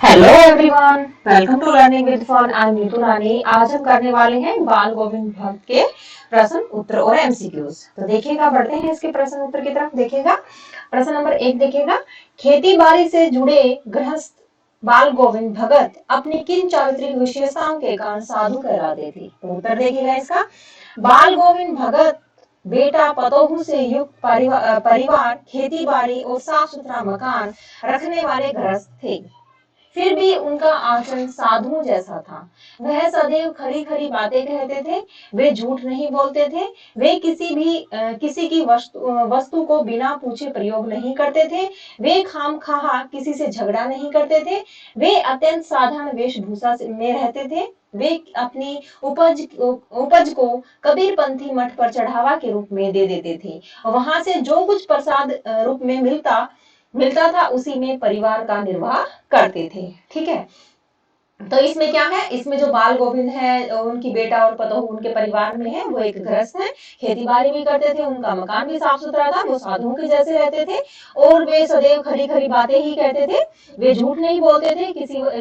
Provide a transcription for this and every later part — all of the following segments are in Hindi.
Hello everyone, welcome to learning with fun. I am Neetu Rani. आज हम करने वाले हैं बाल गोविंद भट्ट के प्रश्न उत्तर और एमसीक्यूज। तो देखिएगा, बढ़ते हैं इसके प्रश्न उत्तर की तरफ। देखिएगा, प्रश्न नंबर 1 देखिएगा, खेती बाड़ी से जुड़े गृहस्थ बाल गोविंद भगत अपनी किन चारित्रिक विशेषताओं के कारण साधु कहलाते थे। तो उत्तर देखिएगा इसका, बाल गोविंद भगत बेटा पतोहू से युक्त परिवार, खेती बाड़ी और साफ सुथरा मकान रखने वाले गृहस्थ थे। फिर भी उनका आचरण साधुओं जैसा था। वह सदैव खरी खरी बातें कहते थे, वे झूठ नहीं बोलते थे, वे किसी की वस्तु को बिना पूछे प्रयोग नहीं करते थे, वे खामखा किसी से झगड़ा नहीं करते थे, वे अत्यंत साधारण वेशभूषा में रहते थे, वे अपनी उपज को कबीरपंथी मठ पर चढ़ावा के रूप में दे देते थे। वहां से जो कुछ प्रसाद रूप में मिलता था उसी में परिवार का निर्वाह करते थे। ठीक है, तो इसमें क्या है, इसमें जो बाल गोविंद है उनकी बेटा और पतोहू उनके परिवार में है, वो एक गृहस्थ है, खेती बाड़ी भी करते थे, उनका मकान भी साफ सुथरा था, वो साधुओं के जैसे रहते थे और वे सदैव खरी खरी बातें ही कहते थे, वे झूठ नहीं बोलते थे,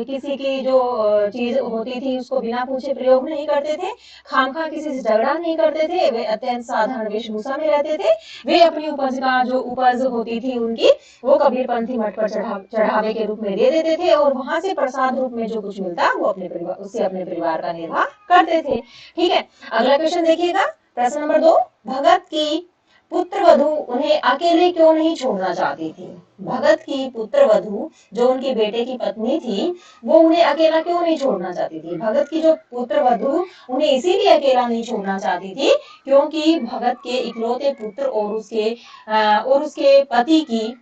किसी की जो चीज होती थी उसको बिना पूछे प्रयोग नहीं करते थे, खामखा किसी से झगड़ा नहीं करते थे, वे अत्यंत साधारण वेशभूषा में रहते थे, वे अपनी उपज होती थी उनकी, वो कबीरपंथी मठ पर चढ़ावे के रूप में दे देते थे और वहां से प्रसाद रूप में जो कुछ मिलता वो अपने परिवार का निर्वाह करते थे। ठीक है, अगला क्वेश्चन देखिएगा, प्रश्न नंबर 2, भगत की पुत्र वधु उन्हें अकेले क्यों नहीं छोड़ना चाहती थी। भगत की पुत्र वधु जो उनके बेटे की पत्नी थी, वो उन्हें अकेला क्यों नहीं छोड़ना चाहती थी। भगत की जो पुत्र वधु उन्हें इसीलिए अकेला नहीं छोड़ना चाहती थी क्योंकि भगत के इकलौते पुत्र और उसके पति की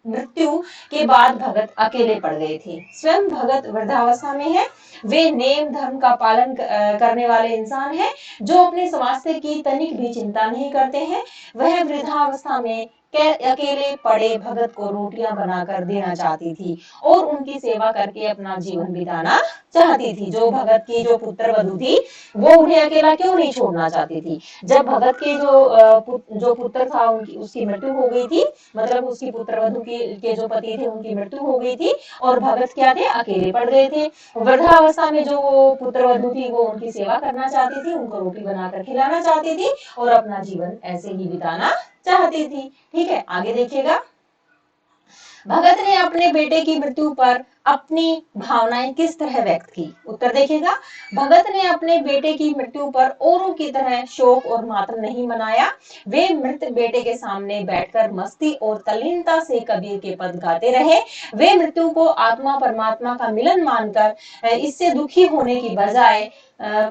मृत्यु के बाद भगत अकेले पड़ गए थे। स्वयं भगत वृद्धावस्था में है, वे नेम धर्म का पालन करने वाले इंसान हैं जो अपने स्वास्थ्य की तनिक भी चिंता नहीं करते हैं। वह वृद्धावस्था में अकेले पड़े भगत को रोटियां बनाकर देना चाहती थी और उनकी सेवा करके अपना जीवन बिताना चाहती थी। जो भगत की जो पुत्र वधु थी वो उन्हें अकेला क्यों नहीं छोड़ना चाहती थी। जब भगत के जो पुत्र था उसकी मृत्यु हो गई थी, मतलब उसकी पुत्र वधु के जो पति थे उनकी मृत्यु हो गई थी और भगत क्या थे, अकेले पड़ गए थे। वृद्धावस्था में जो पुत्र वधु थी वो उनकी सेवा करना चाहती थी, उनको रोटी बनाकर खिलाना चाहती थी और अपना जीवन ऐसे ही बिताना चाहती थी। ठीक है, आगे देखिएगा, भगत ने अपने बेटे की मृत्यु पर अपनी भावनाएं किस तरह व्यक्त की। उत्तर देखिएगा, भगत ने अपने बेटे की मृत्यु पर औरों की तरह शोक और मातम नहीं मनाया। वे मृत बेटे के सामने बैठकर मस्ती और तल्लीनता से कबीर के पद गाते रहे। वे मृत्यु को आत्मा परमात्मा का मिलन मानकर इससे दुखी होने की बजाय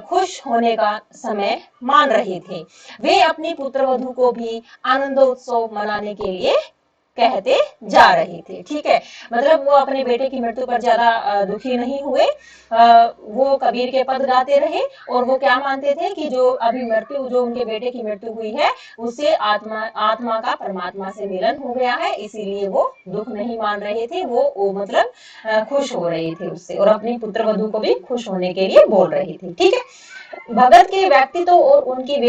खुश होने का समय मान रहे थे। वे अपनी पुत्र वधु को भी आनंदोत्सव मनाने के लिए कहते जा रहे थे। ठीक है, मतलब वो अपने बेटे की मृत्यु पर ज्यादा दुखी नहीं हुए, वो कबीर के पद गाते रहे और वो क्या मानते थे कि जो अभी मृत्यु जो उनके बेटे की मृत्यु हुई है उससे आत्मा का परमात्मा से मिलन हो गया है, इसीलिए वो दुख नहीं मान रहे थे, वो मतलब खुश हो रहे थे उससे और अपनी पुत्र वधु को भी खुश होने के लिए बोल रहे थे। ठीक है, भगत के व्यक्तित्व और उनकी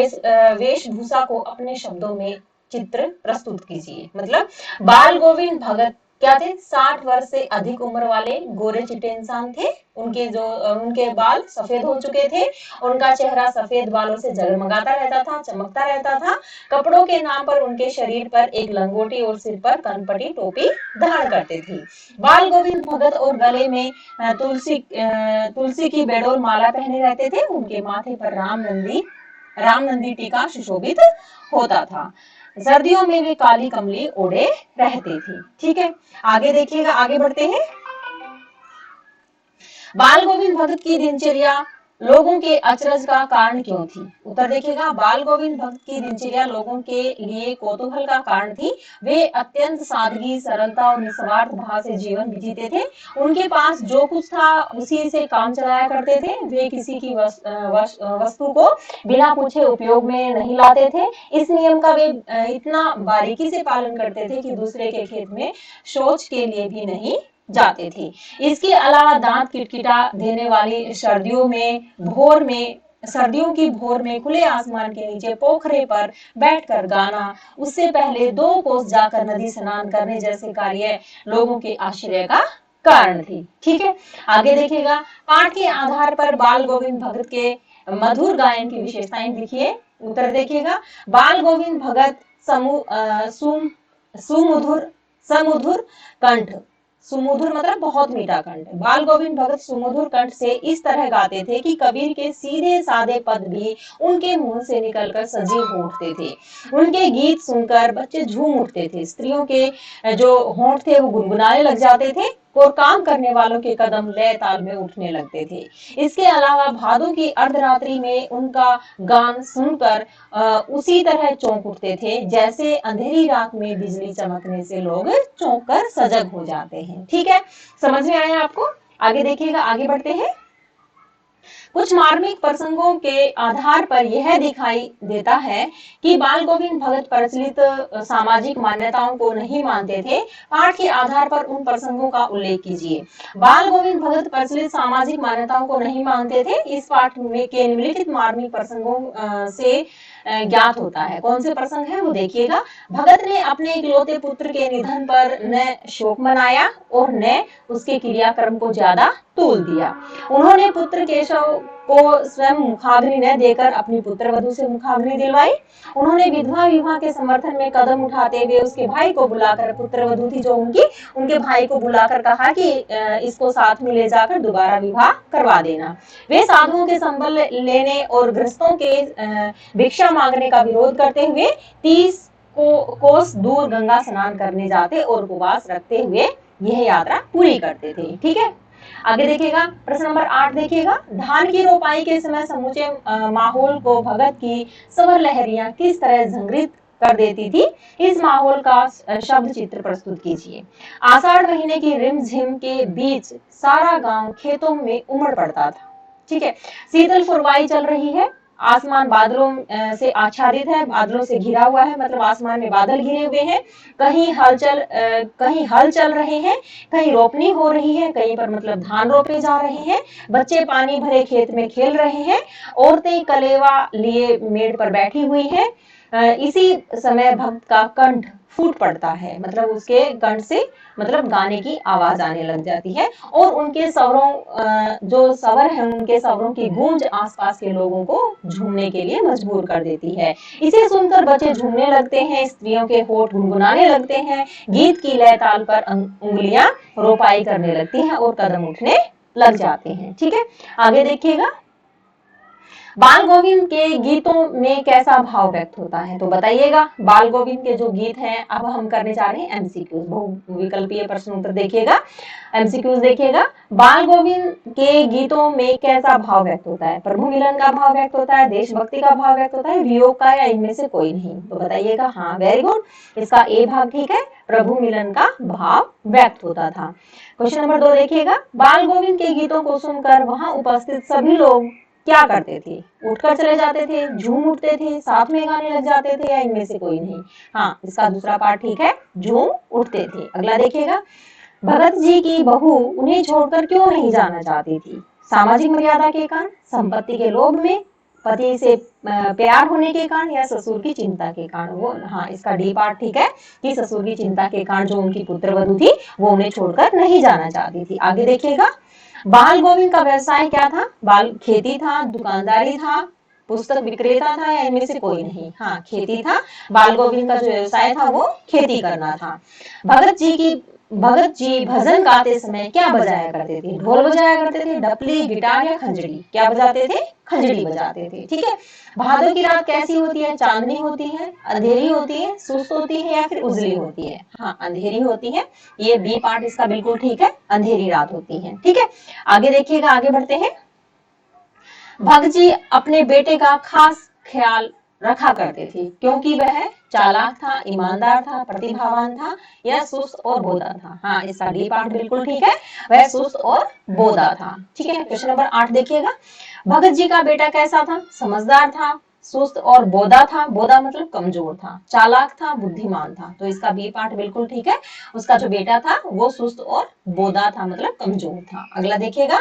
वेशभूषा को अपने शब्दों में चित्र प्रस्तुत कीजिए। मतलब बाल गोविंद भगत क्या थे, 60 वर्ष से अधिक उम्र वाले गोरे चिट्टे इंसान थे। उनके बाल सफेद हो चुके थे, उनका चेहरा सफेद बालों से जगमगाता रहता था, चमकता रहता था। कपड़ों के नाम पर उनके शरीर पर एक लंगोटी और सिर पर कनपटी टोपी धारण करते थे। बाल गोविंद भगत और गले में तुलसी की बेडोल माला पहने रहते थे। उनके माथे पर राम नंदी टीका सुशोभित होता था। सर्दियों में वे काली कमली ओढ़े रहते थे। ठीक है, आगे देखिएगा, आगे बढ़ते हैं। बाल गोविंद भगत की दिनचर्या लोगों के अचरज का कारण क्यों थी। उत्तर देखिएगा, बाल गोविंद भगत की दिनचर्या लोगों के लिए कौतूहल का कारण थी। वे अत्यंत सादगी, सरलता और निस्वार्थ भाव से जीवन जीते थे। उनके पास जो कुछ था उसी से काम चलाया करते थे। वे किसी की वस्तु को बिना पूछे उपयोग में नहीं लाते थे। इस नियम का वे इतना बारीकी से पालन करते थे कि दूसरे के खेत में शौच के लिए भी नहीं जाते थे। इसके अलावा दांत किटकिटा देने वाली सर्दियों की भोर में खुले आसमान के नीचे पोखरे पर बैठकर गाना, उससे पहले 2 कोस जाकर नदी स्नान करने जैसे कार्य लोगों के आश्चर्य का कारण थी। ठीक है, आगे देखिएगा, पाठ के आधार पर बाल गोविंद भगत के मधुर गायन की विशेषताएं लिखिए। उत्तर देखिएगा, बाल गोविंद भगत सुमधुर समुधुर कंठ, सुमधुर मतलब बहुत मीठा कंठ। बाल गोविंद भगत सुमधुर कंठ से इस तरह गाते थे कि कबीर के सीधे साधे पद भी उनके मुंह से निकलकर सजीव हो उठते थे। उनके गीत सुनकर बच्चे झूम उठते थे, स्त्रियों के जो होंठ थे वो गुनगुनाने लग जाते थे और काम करने वालों के कदम लय ताल में उठने लगते थे। इसके अलावा भादों की अर्धरात्रि में उनका गान सुनकर उसी तरह चौंक उठते थे जैसे अंधेरी रात में बिजली चमकने से लोग चौंक कर सजग हो जाते हैं। ठीक है, समझ में आया आपको? आगे देखिएगा, आगे बढ़ते हैं। कुछ मार्मिक प्रसंगों के आधार पर यह दिखाई देता है कि बाल गोविंद भगत प्रचलित सामाजिक मान्यताओं को नहीं मानते थे। पाठ के आधार पर उन प्रसंगों का उल्लेख कीजिए। बाल गोविंद भगत प्रचलित सामाजिक मान्यताओं को नहीं मानते थे। इस पाठ में के निम्नलिखित मार्मिक प्रसंगों से ज्ञात होता है। कौन से प्रसंग है वो देखिएगा। भगत ने अपने इकलौते पुत्र के निधन पर न शोक मनाया और न उसके क्रियाक्रम को ज्यादा तूल दिया। उन्होंने पुत्र केशव को स्वयं मुखाग्नि न देकर अपनी पुत्र वधु से मुखाग्नि दिलवाई। उन्होंने विधवा विवाह के समर्थन में कदम उठाते हुए उसके भाई को बुलाकर, पुत्र वधु थी जो उनके भाई को बुलाकर कहा कि इसको साथ में ले जाकर दोबारा विवाह करवा देना। वे साधुओं के संबल लेने और गृहस्थों के भिक्षा मांगने का विरोध करते हुए 30 कोस दूर गंगा स्नान करने जाते और उपवास रखते हुए यह यात्रा पूरी करते थे। ठीक है, आगे देखिएगा, प्रश्न नंबर 8 देखिएगा। धान की रोपाई के समय समूचे माहौल को भगत की सवर लहरियां किस तरह झंकृत कर देती थी, इस माहौल का शब्द चित्र प्रस्तुत कीजिए। आषाढ़ महीने की रिमझिम के बीच सारा गांव खेतों में उमड़ पड़ता था। ठीक है, शीतल फुरवाई चल रही है, आसमान बादलों से आच्छादित है, बादलों से घिरा हुआ है, मतलब आसमान में बादल घिरे हुए हैं। कहीं हल चल रहे हैं, कहीं रोपनी हो रही है, कहीं पर मतलब धान रोपे जा रहे हैं। बच्चे पानी भरे खेत में खेल रहे हैं, औरतें कलेवा लिए मेड़ पर बैठी हुई हैं। इसी समय भक्त का कंठ फूट पड़ता है, मतलब उसके कंठ से मतलब गाने की आवाज आने लग जाती है और उनके सवरों जो सवर है उनके सवरों की गूंज आसपास के लोगों को झूमने के लिए मजबूर कर देती है। इसे सुनकर बच्चे झूमने लगते हैं, स्त्रियों के होठ गुनगुनाने लगते हैं, गीत की लय ताल पर उंगलियां रोपाई करने लगती हैं और कदम उठने लग जाते हैं। ठीक है, आगे देखिएगा। बाल गोविंद के गीतों में कैसा भाव व्यक्त होता है, तो बताइएगा। बाल गोविंद के जो गीत हैं, अब हम करने जा रहे हैं एमसीक्यूज, बहुविकल्पीय प्रश्न उत्तर देखिएगा, एमसीक्यूज देखिएगा। बाल गोविंद के गीतों में कैसा भाव व्यक्त होता है? प्रभु मिलन का भाव व्यक्त होता है, देशभक्ति का भाव व्यक्त होता है, वियोग का, या इनमें से कोई नहीं? तो बताइएगा। हाँ, वेरी गुड, इसका ए भाग ठीक है, प्रभु मिलन का भाव व्यक्त होता था। क्वेश्चन नंबर 2 देखिएगा। बाल गोविंद के गीतों को सुनकर वहां उपस्थित सभी लोग क्या करते थे? उठकर चले जाते थे, झूम उठते थे, साथ में गाने लग जाते थे, या इनमें से कोई नहीं? हाँ, इसका दूसरा पार्ट ठीक है, झूम उठते थे। अगला देखिएगा। भगत जी की बहू उन्हें छोड़कर क्यों नहीं जाना चाहती थी? सामाजिक मर्यादा के कारण, संपत्ति के लोभ में, पति से प्यार होने के कारण, या ससुर की चिंता के कारण? वो हाँ, इसका डी पार्ट ठीक है कि ससुर की चिंता के कारण जो उनकी पुत्रवधू थी वो उन्हें छोड़कर नहीं जाना चाहती थी। आगे देखिएगा। बाल गोविंद का व्यवसाय क्या था? बाल खेती था, दुकानदारी था, पुस्तक विक्रेता था, या इनमें से कोई नहीं? हाँ, खेती था। बाल गोविंद का जो व्यवसाय था वो खेती करना था। भगत जी भजन गाते समय क्या बजाया करते थे? ढोल बजाया करते थे, डपली, गिटार, या खंजड़ी? क्या बजाते थे? खंजड़ी बजाते थे। ठीक है। भादों की रात कैसी होती है? चांदनी होती है, अंधेरी होती है, सुस्त होती है, या फिर उजली होती है? हाँ, अंधेरी होती है। ये बी पार्ट इसका बिल्कुल ठीक है, अंधेरी रात होती है। ठीक है, आगे देखिएगा, आगे बढ़ते हैं। भगत जी अपने बेटे का खास ख्याल रखा करते थे क्योंकि वह चालाक था, ईमानदार था, प्रतिभावान था, या सुस्त और बोधा था? हाँ, इसका डी पार्ट बिल्कुल ठीक है, वह सुस्त और बोधा था। ठीक है, क्वेश्चन नंबर 8 देखिएगा। भगत जी का बेटा कैसा था? समझदार था, सुस्त और बोधा था, बोधा मतलब कमजोर था, चालाक था, बुद्धिमान था। तो इसका बी पार्ट बिल्कुल ठीक है, उसका जो बेटा था वो सुस्त और बोधा था, मतलब कमजोर था। अगला देखिएगा।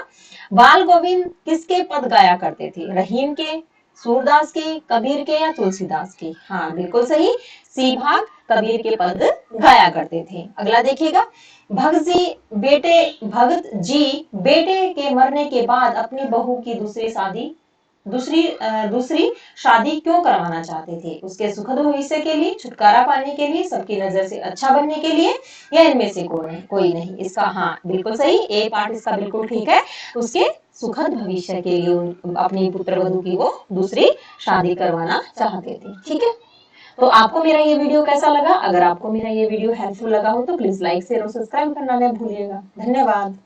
बाल गोविंद किसके पद गाया करते थे? रहीम के, सूरदास के, कबीर के, या तुलसीदास के? हाँ, बिल्कुल सही, सी भाग कबीर के पद गाया करते थे। अगला देखिएगा, भगत जी बेटे के मरने के बाद अपनी बहू की दूसरी शादी क्यों करवाना चाहते थे? उसके सुखद भविष्य के लिए, छुटकारा पाने के लिए, सबकी नजर से अच्छा बनने के लिए, या इनमें से कोई नहीं? इसका हाँ बिल्कुल सही, ए पार्ट इसका बिल्कुल ठीक है। उसके सुखद भविष्य के लिए अपनी पुत्रवधू की वो दूसरी शादी करवाना चाहते थे। ठीक है, तो आपको मेरा ये वीडियो कैसा लगा? अगर आपको मेरा ये वीडियो हेल्पफुल लगा हो तो प्लीज लाइक शेयर और सब्सक्राइब करना न भूलिएगा। धन्यवाद।